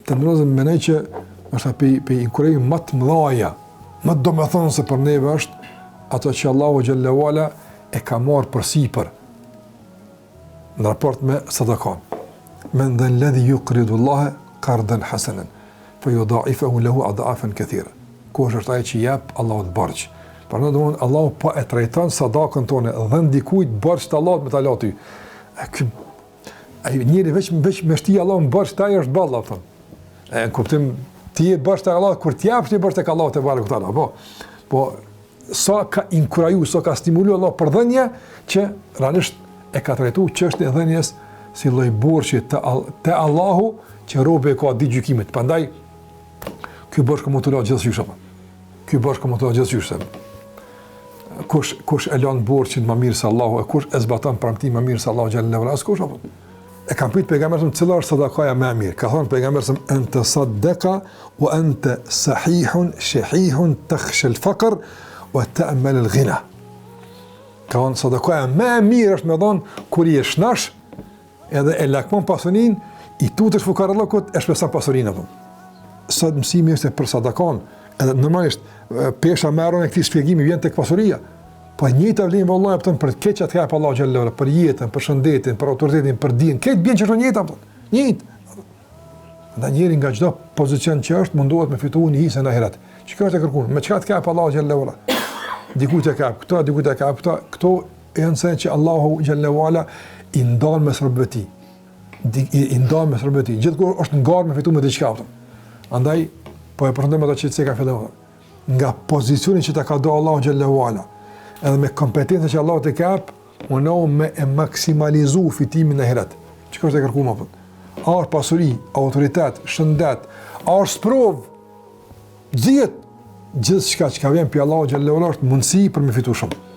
të ndërëzëm menaj që është pe inkurajim më të mëdhaja, më të domethënëse për neve është ato që Allahu xhallahu ala e ka marrë përsipër në raport me sadakan. Men dha alladhi yuqridu Allah qardan hasanan fayudha'ifuhu lahu adha'afan kathira. Kush është ai që jep Allahut borxh? Për në domon Allahu po e trajton sadakën tonë, dhën dikujt borxh të Allahut me ta lë ty. Ai njëri veç me shti Allahun borxh taj është balla thon. E kuptim ti e borxh te Allahu kur ti japsh ti borxh tek Allahu te barekuta. Po sa ka inkuraju, sa ka stimulu Allah për dhënje që realisht e ka trajtuar çështën e dhënjes si lloj borxhi te Allahu që robi ka ditë gjykimit. Prandaj ky borxh ka mutuar gjithçysh apo. Ky borxh ka mutuar gjithçysh. Kush e lën borxhin më mirë se Allahu, kush e zbaton premtimin më mirë se Allahu xhallahu ala kush apo. E kam pyet pejgamberin cila është sadakaja më e mirë. Ka thënë pejgamberi anta saddaqa wa anta sahihun shahihun takhsha al-faqr wa ta'mal al-ghina. Ka thënë sadakaja më e mirë është më dhon kur je shnash edhe e lakmon pasurinë, i tutesh fukarallokut e shpeson pasurinë apo. Sa mësimi është për sadakan, edhe normalisht pesha më e këtij shpjegimi vjen tek pasuria. Po njëta vlen vallahi apo për të keq atë ka Allahu xhallahu ala, për jetën, për shëndetin, për autoritetin, për dijen, këtë bën që është njëta apo. Njëjtë. Nda njëri nga çdo pozicion që është mundohet me fituar një hisë në ahiret. Çka është e kërkuar? Me çka të ka Allahu xhallahu ala? Dikujt e ka, këto dikujt e ka, këto janë se që Allahu xhallahu ala i ndon mes robëti. I ndon mes robëti. Gjithkohë është ngarë me fituar me diçka apo. Andaj po e përndem ato që ka filluar. Nga pozicioni që ta ka dhënë Allahu xhallahu ala, edhe me kompetencën që Allahu të kap, unë me e maksimalizu fitimin në ahiret. Çka është e kërkuar apo? A është pasuri, autoritet, shëndet, a është sprov, gjithçka që ka vjen pi Allahu xhallahu ala është mundësi për me fitu shumë.